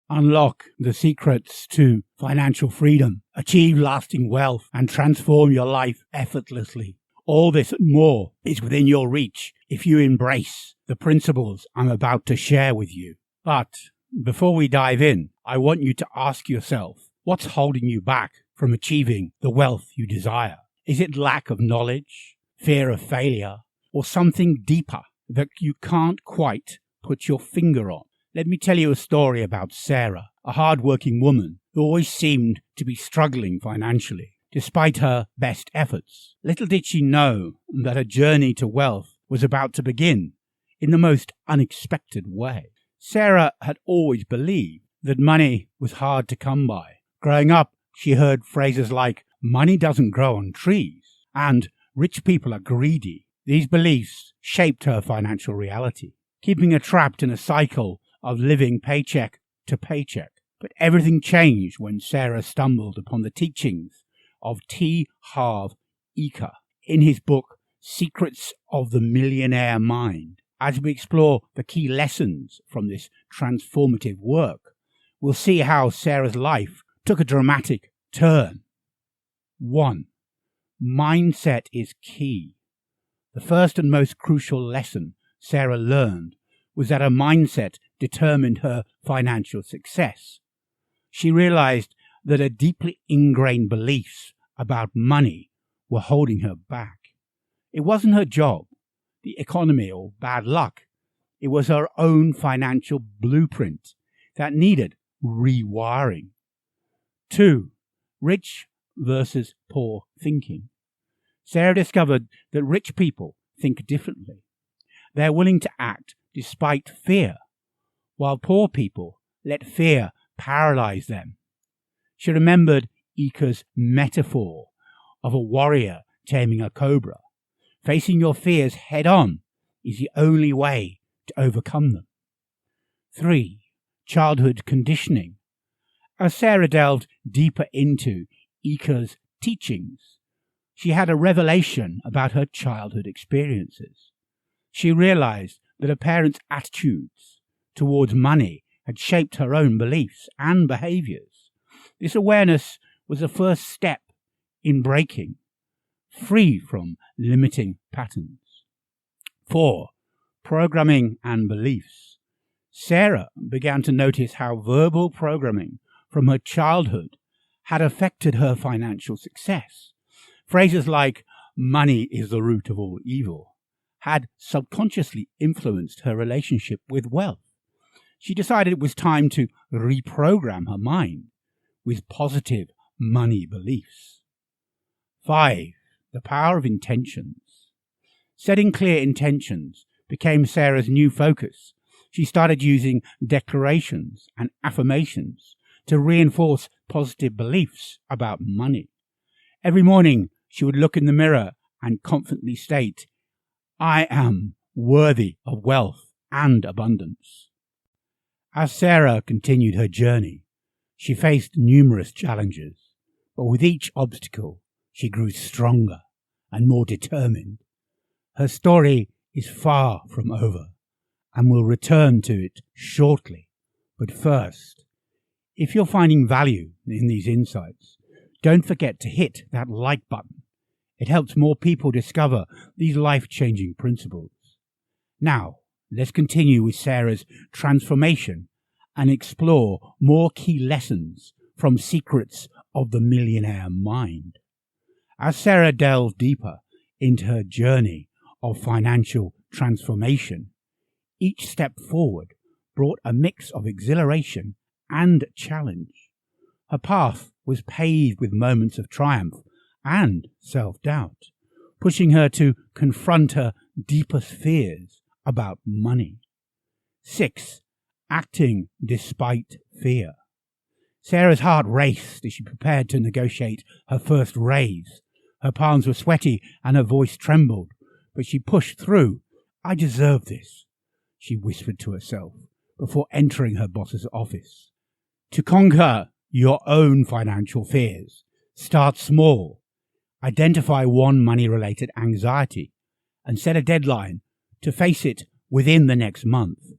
Unlock the secrets to financial freedom, achieve lasting wealth, and transform your life effortlessly. All this and more is within your reach if you embrace the principles I'm about to share with you. But before we dive in, I want you to ask yourself, what's holding you back from achieving the wealth you desire? Is it lack of knowledge, fear of failure, or something deeper that you can't quite put your finger on? Let me tell you a story about Sarah, a hard-working woman who always seemed to be struggling financially, despite her best efforts. Little did she know that her journey to wealth was about to begin in the most unexpected way. Sarah had always believed that money was hard to come by. Growing up, she heard phrases like, "Money doesn't grow on trees," and "rich people are greedy." These beliefs shaped her financial reality, keeping her trapped in a cycle of living paycheck to paycheck. But everything changed when Sarah stumbled upon the teachings of Harv Eker in his book, Secrets of the Millionaire Mind. As we explore the key lessons from this transformative work, we'll see how Sarah's life took a dramatic turn. 1. Mindset is key. The first and most crucial lesson Sarah learned was that her mindset determined her financial success. She realized that her deeply ingrained beliefs about money were holding her back. It wasn't her job, the economy, or bad luck. It was her own financial blueprint that needed rewiring. 2. Rich versus poor thinking. Sarah discovered that rich people think differently. They're willing to act despite fear, while poor people let fear paralyze them. She remembered Eker's metaphor of a warrior taming a cobra. Facing your fears head-on is the only way to overcome them. 3. Childhood conditioning. As Sarah delved deeper into Eker's teachings, she had a revelation about her childhood experiences. She realized that her parents' attitudes towards money had shaped her own beliefs and behaviors. This awareness was the first step in breaking free from limiting patterns. 4. Programming and beliefs. Sarah began to notice how verbal programming from her childhood had affected her financial success. Phrases like, "money is the root of all evil," had subconsciously influenced her relationship with wealth. She decided it was time to reprogram her mind with positive money beliefs. 5. The power of intentions. Setting clear intentions became Sarah's new focus. She started using declarations and affirmations to reinforce positive beliefs about money. Every morning, she would look in the mirror and confidently state, "I am worthy of wealth and abundance." As Sarah continued her journey, she faced numerous challenges, but with each obstacle, she grew stronger and more determined. Her story is far from over, and we'll return to it shortly. But first, if you're finding value in these insights, don't forget to hit that like button. It helps more people discover these life-changing principles. Now, let's continue with Sarah's transformation and explore more key lessons from Secrets of the Millionaire Mind. As Sarah delved deeper into her journey of financial transformation, each step forward brought a mix of exhilaration and challenge. Her path was paved with moments of triumph and self-doubt, pushing her to confront her deepest fears about money. 6. Acting despite fear. Sarah's heart raced as she prepared to negotiate her first raise. Her palms were sweaty and her voice trembled, but she pushed through. "I deserve this," she whispered to herself before entering her boss's office. To conquer your own financial fears, start small. Identify one money-related anxiety and set a deadline to face it within the next month.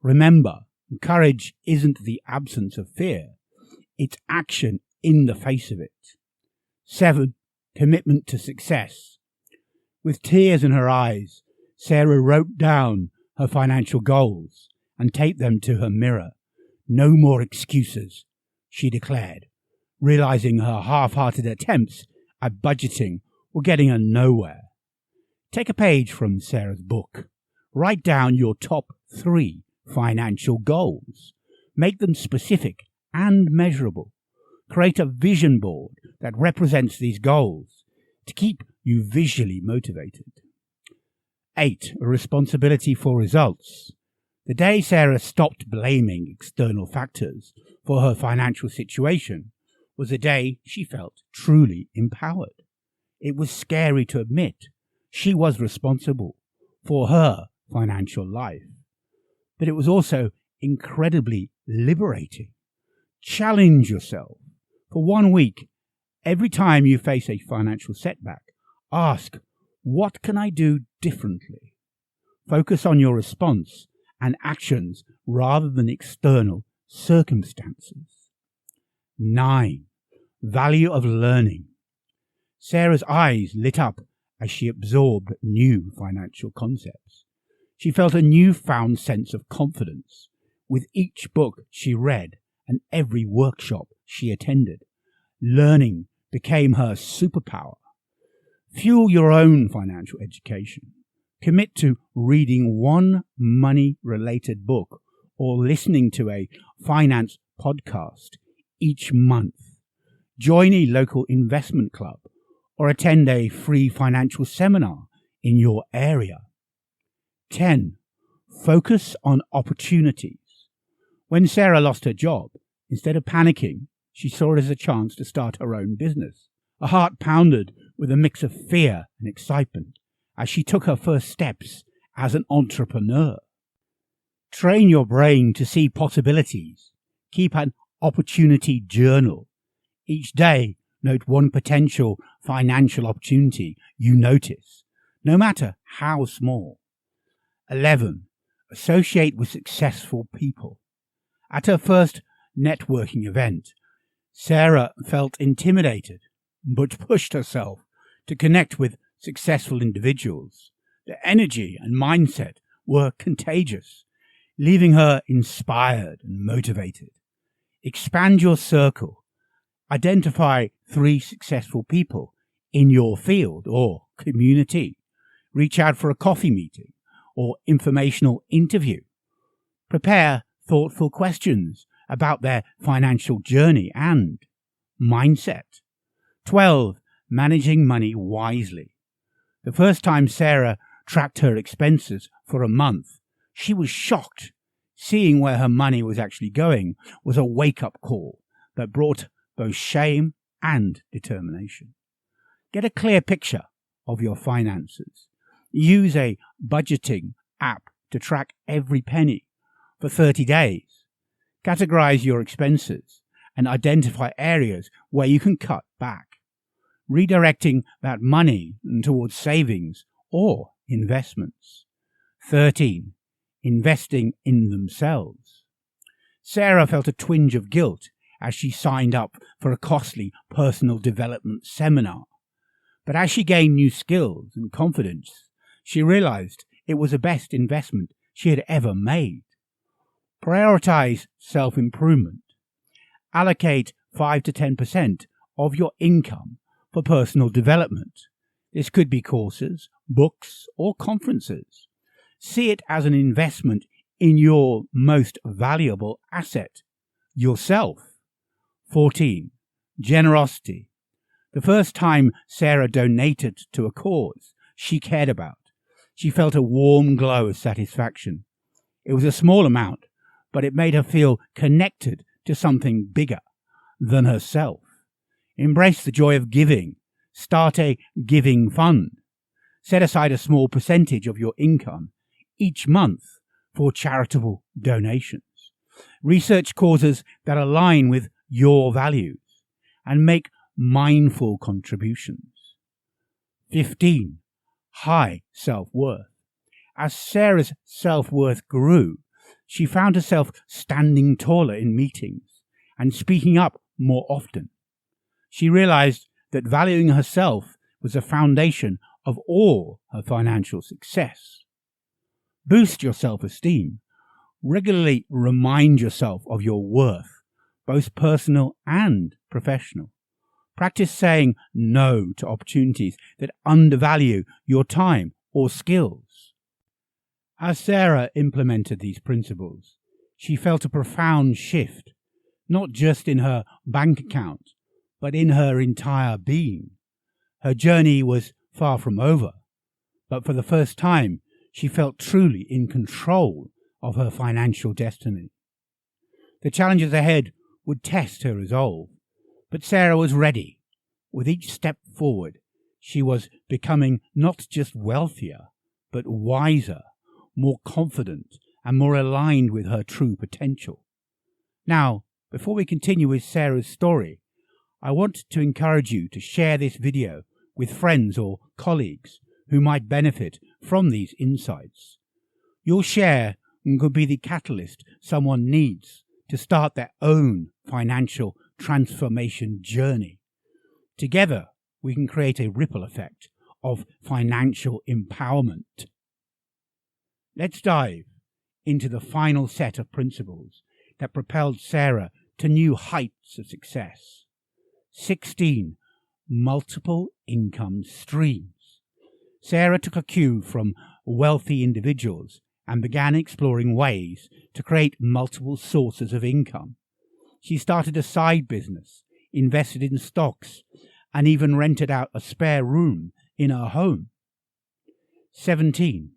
Remember, Courage isn't the absence of fear, it's action in the face of it. 7. Commitment to success. With tears in her eyes, Sarah wrote down her financial goals and taped them to her mirror. No more excuses, she declared, realizing her half-hearted attempts at budgeting were getting her nowhere. Take a page from Sarah's book. Write down your top 3 financial goals. Make them specific and measurable. Create a vision board that represents these goals to keep you visually motivated. 8. Responsibility for results. The day Sarah stopped blaming external factors for her financial situation was the day she felt truly empowered. It was scary to admit she was responsible for her financial life, but it was also incredibly liberating. Challenge yourself. For 1 week, every time you face a financial setback, ask, what can I do differently? Focus on your response and actions rather than external circumstances. 9. Value of learning. Sarah's eyes lit up as she absorbed new financial concepts. She felt a newfound sense of confidence with each book she read and every workshop she attended. Learning became her superpower. Fuel your own financial education. Commit to reading 1 money-related book or listening to a finance podcast each month. Join a local investment club or attend a free financial seminar in your area. 10. Focus on opportunities. When Sarah lost her job, instead of panicking, she saw it as a chance to start her own business. Her heart pounded with a mix of fear and excitement as she took her first steps as an entrepreneur. Train your brain to see possibilities. Keep an opportunity journal. Each day, note 1 potential financial opportunity you notice, no matter how small. 11. Associate with successful people. At her first networking event, Sarah felt intimidated, but pushed herself to connect with successful individuals. Their energy and mindset were contagious, leaving her inspired and motivated. Expand your circle. Identify 3 successful people in your field or community. Reach out for a coffee meeting or informational interview. Prepare thoughtful questions about their financial journey and mindset. 12. Managing money wisely. The first time Sarah tracked her expenses for a month, she was shocked. Seeing where her money was actually going was a wake-up call that brought both shame and determination. Get a clear picture of your finances. Use a budgeting app to track every penny for 30 days. Categorize your expenses and identify areas where you can cut back, redirecting that money towards savings or investments. 13. Investing in themselves. Sarah felt a twinge of guilt as she signed up for a costly personal development seminar. But as she gained new skills and confidence, she realized it was the best investment she had ever made. Prioritize self-improvement. Allocate 5 to 10% of your income for personal development. This could be courses, books, or conferences. See it as an investment in your most valuable asset, yourself. 14. Generosity. The first time Sarah donated to a cause she cared about, she felt a warm glow of satisfaction. It was a small amount, but it made her feel connected to something bigger than herself. Embrace the joy of giving. Start a giving fund. Set aside a small percentage of your income each month for charitable donations. Research causes that align with your values and make mindful contributions. 15. High self-worth. As Sarah's self-worth grew, She found herself standing taller in meetings and speaking up more often. She realized that valuing herself was the foundation of all her financial success. Boost your self-esteem. Regularly remind yourself of your worth, both personal and professional. Practice saying no to opportunities that undervalue your time or skills. As Sarah implemented these principles, she felt a profound shift, not just in her bank account, but in her entire being. Her journey was far from over, but for the first time, she felt truly in control of her financial destiny. The challenges ahead would test her resolve, but Sarah was ready. With each step forward, she was becoming not just wealthier, but wiser, more confident, and more aligned with her true potential. Now, before we continue with Sarah's story, I want to encourage you to share this video with friends or colleagues who might benefit from these insights. Your share could be the catalyst someone needs to start their own financial transformation journey. Together, we can create a ripple effect of financial empowerment. Let's dive into the final set of principles that propelled Sarah to new heights of success. 16 multiple income streams. Sarah took a cue from wealthy individuals and began exploring ways to create multiple sources of income. She started a side business, invested in stocks, and even rented out a spare room in her home. 17.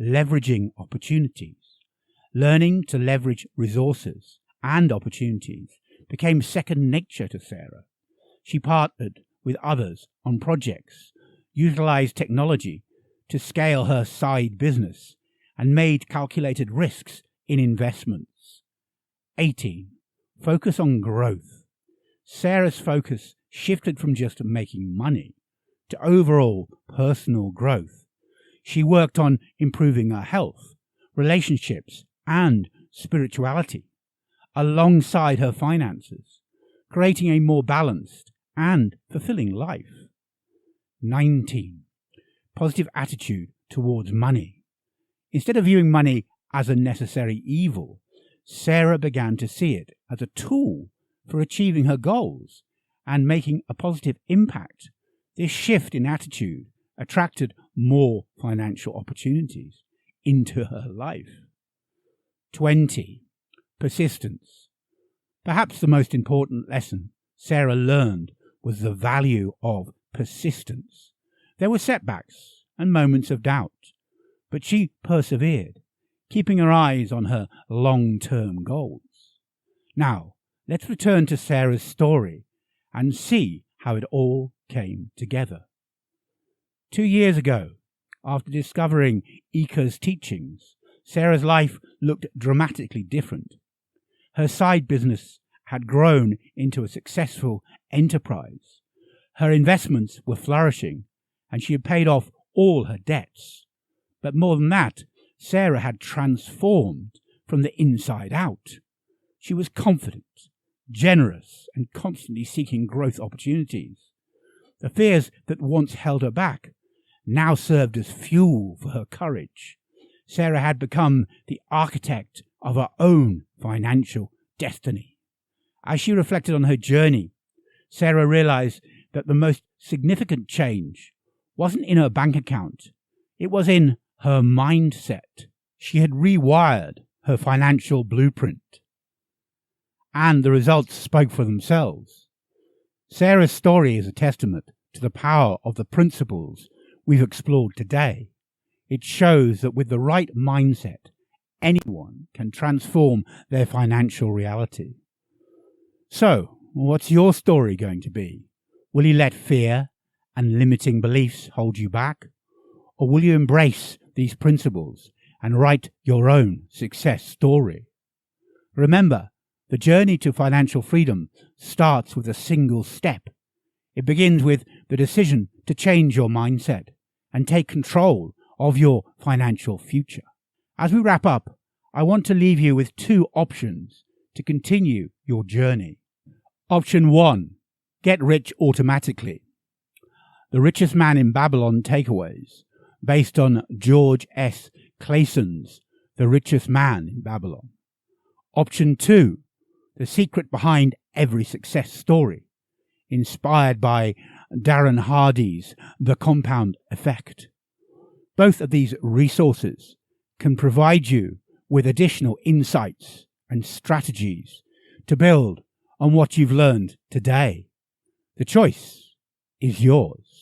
Leveraging opportunities. Learning to leverage resources and opportunities became second nature to Sarah. She partnered with others on projects, utilized technology to scale her side business, and made calculated risks in investments. 18. Focus on growth. Sarah's focus shifted from just making money to overall personal growth. She worked on improving her health, relationships, and spirituality, alongside her finances, creating a more balanced and fulfilling life. 19. Positive attitude towards money. Instead of viewing money as a necessary evil, Sarah began to see it as a tool for achieving her goals and making a positive impact. This shift in attitude attracted more financial opportunities into her life. 20. Persistence. Perhaps the most important lesson Sarah learned was the value of persistence. There were setbacks and moments of doubt, but she persevered, keeping her eyes on her long-term goals. Now, let's return to Sarah's story and see how it all came together. 2 years ago, after discovering Eker's teachings, Sarah's life looked dramatically different. Her side business had grown into a successful enterprise. Her investments were flourishing, and she had paid off all her debts. But more than that, Sarah had transformed from the inside out. She was confident, generous, and constantly seeking growth opportunities. The fears that once held her back now served as fuel for her courage. Sarah had become the architect of her own financial destiny. As she reflected on her journey, Sarah realized that the most significant change wasn't in her bank account. It was in her mindset. She had rewired her financial blueprint, and the results spoke for themselves. Sarah's story is a testament to the power of the principles we've explored today. It shows that with the right mindset, anyone can transform their financial reality. So, what's your story going to be? Will you let fear and limiting beliefs hold you back? Or will you embrace these principles and write your own success story? Remember, the journey to financial freedom starts with a single step. It begins with the decision to change your mindset and take control of your financial future. As we wrap up, I want to leave you with two options to continue your journey. Option 1, get rich automatically. The Richest Man in Babylon Takeaways, based on George S. Clayson's The Richest Man in Babylon. Option 2, the secret behind every success story, inspired by Darren Hardy's The Compound Effect. Both of these resources can provide you with additional insights and strategies to build on what you've learned today. The choice is yours.